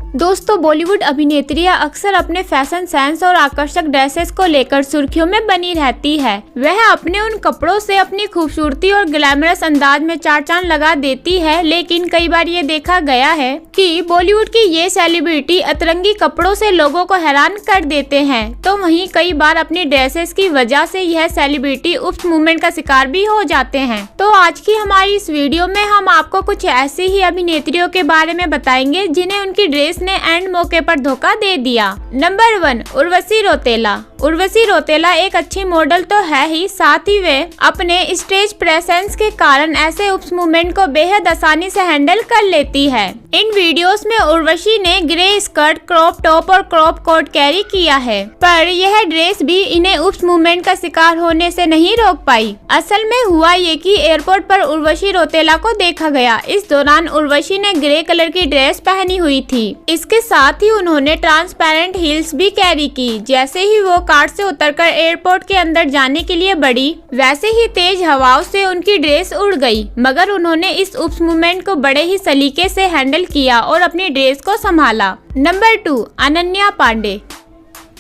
दोस्तों, बॉलीवुड अभिनेत्रियां अक्सर अपने फैशन सेंस और आकर्षक ड्रेसेस को लेकर सुर्खियों में बनी रहती है। वह अपने उन कपड़ों से अपनी खूबसूरती और ग्लैमरस अंदाज में चार चांद लगा देती है, लेकिन कई बार ये देखा गया है कि बॉलीवुड की ये सेलिब्रिटी अतरंगी कपड़ों से लोगों को हैरान कर देते हैं, तो वहीं कई बार अपनी ड्रेसेस की वजह से यह सेलिब्रिटी उप्स मूवमेंट का शिकार भी हो जाते हैं। तो आज की हमारी इस वीडियो में हम आपको कुछ ऐसी ही अभिनेत्रियों के बारे में बताएंगे जिन्हें उनकी ड्रेस ने एंड मौके पर धोखा दे दिया। नंबर 1, उर्वशी रौतेला। उर्वशी रौतेला एक अच्छी मॉडल तो है ही, साथ ही वे अपने स्टेज प्रेजेंस के कारण ऐसे उप्स मूवमेंट को बेहद आसानी से हैंडल कर लेती है। इन वीडियोस में उर्वशी ने ग्रे स्कर्ट, क्रॉप टॉप और क्रॉप कोट कैरी किया है, पर यह ड्रेस भी इन्हें उप्स मूवमेंट का शिकार होने से नहीं रोक पाई। असल में हुआ ये कि एयरपोर्ट पर उर्वशी रौतेला को देखा गया। इस दौरान उर्वशी ने ग्रे कलर की ड्रेस पहनी हुई थी। इसके साथ ही उन्होंने ट्रांसपेरेंट हील्स भी कैरी की। जैसे ही वो कार से उतरकर एयरपोर्ट के अंदर जाने के लिए बढ़ी, वैसे ही तेज हवाओं से उनकी ड्रेस उड़ गई, मगर उन्होंने इस उप्स मूवमेंट को बड़े ही सलीके से हैंडल किया और अपनी ड्रेस को संभाला। Number 2, Ananya Pandey.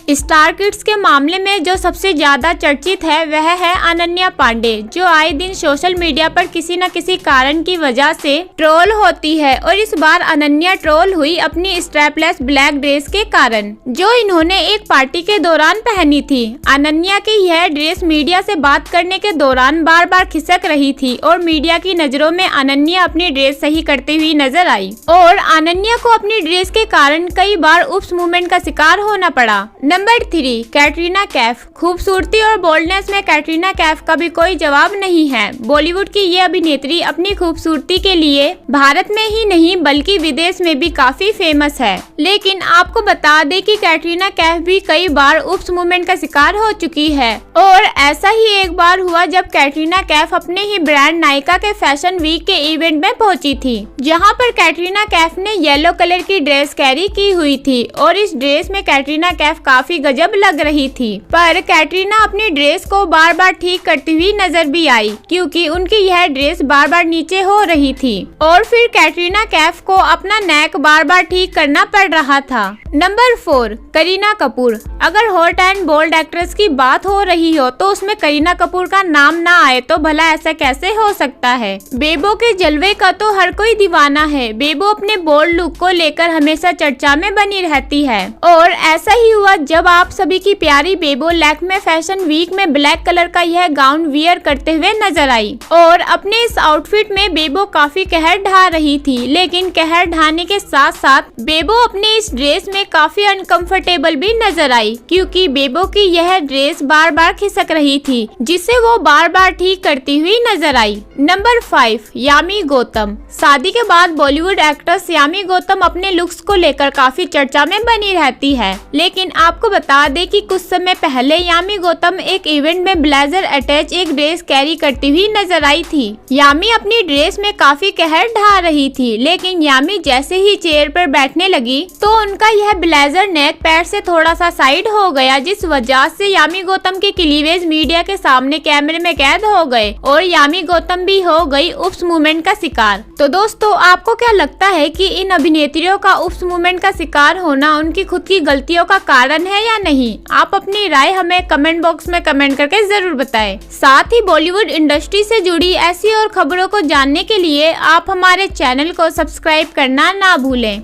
Star kids के मामले में जो सबसे ज्यादा चर्चित है वह है अनन्या पांडे, जो आए दिन सोशल मीडिया पर किसी न किसी कारण की वजह से ट्रोल होती है। और इस बार अनन्या ट्रोल हुई अपनी स्ट्रैपलेस ब्लैक ड्रेस के कारण, जो इन्होंने एक पार्टी के दौरान पहनी थी। अनन्या की यह ड्रेस मीडिया से बात करने के दौरान बार बार खिसक रही थी और मीडिया की नजरों में अनन्या अपनी ड्रेस सही करती हुई नजर आई, और अनन्या को अपनी ड्रेस के कारण कई बार उप्स मूवमेंट का शिकार होना पड़ा। नंबर 3, कैटरीना कैफ। खूबसूरती और बोल्डनेस में कैटरीना कैफ का भी कोई जवाब नहीं है। बॉलीवुड की ये अभिनेत्री अपनी खूबसूरती के लिए भारत में ही नहीं बल्कि विदेश में भी काफी फेमस है। लेकिन आपको बता दें कि कैटरीना कैफ भी कई बार उप्स मूवमेंट का शिकार हो चुकी है, और ऐसा ही एक बार हुआ जब कैटरीना कैफ अपने ही ब्रांड नायका के फैशन वीक के इवेंट में पहुंची थी, जहां पर कैटरीना कैफ ने येलो कलर की ड्रेस कैरी की हुई थी, और इस ड्रेस में कैटरीना कैफ काफी गजब लग रही थी। पर कैटरीना अपनी ड्रेस को बार बार ठीक करती हुई नजर भी आई, क्योंकि उनकी यह ड्रेस बार बार नीचे हो रही थी, और फिर कैटरीना कैफ को अपना नेक बार बार ठीक करना पड़ रहा था। नंबर 4, करीना कपूर। अगर हॉट एंड बोल्ड एक्ट्रेस की बात हो रही हो तो उसमें करीना कपूर का नाम ना आए तो भला ऐसा कैसे हो सकता है। बेबो के जलवे का तो हर कोई दीवाना है। बेबो अपने बोल्ड लुक को लेकर हमेशा चर्चा में बनी रहती है, और ऐसा ही हुआ जब आप सभी की प्यारी बेबो लैक्मे फैशन वीक में ब्लैक कलर का यह गाउन वियर करते हुए नजर आई, और अपने इस आउटफिट में बेबो काफी कहर ढा रही थी। लेकिन कहर ढाने के साथ साथ बेबो अपने इस ड्रेस में काफी अनकंफर्टेबल भी नजर आई, क्योंकि बेबो की यह ड्रेस बार बार खिसक रही थी, जिसे वो बार बार ठीक करती हुई नजर आई। नंबर 5, यामी गौतम। शादी के बाद बॉलीवुड एक्ट्रेस यामी गौतम अपने लुक्स को लेकर काफी चर्चा में बनी रहती है। लेकिन आपको बता दें कि कुछ समय पहले यामी गौतम एक इवेंट में ब्लेजर अटैच एक ड्रेस कैरी करती हुई नजर आई थी। यामी अपनी ड्रेस में काफी कहर ढा रही थी, लेकिन यामी जैसे ही चेयर पर बैठने लगी तो उनका यह ब्लेजर नेक पैर से थोड़ा सा साइड हो गया, जिस वजह से यामी गौतम के क्लीवेज मीडिया के सामने कैमरे में कैद हो गए, और यामी गौतम भी हो गई उप्स मूवमेंट का शिकार। तो दोस्तों, आपको क्या लगता है कि इन अभिनेत्रियों का उप्स मूवमेंट का शिकार होना उनकी खुद की गलतियों का कारण है या नहीं? आप अपनी राय हमें कमेंट बॉक्स में कमेंट करके जरूर बताएं। साथ ही बॉलीवुड इंडस्ट्री से जुड़ी ऐसी और खबरों को जानने के लिए आप हमारे चैनल को सब्सक्राइब करना ना भूलें।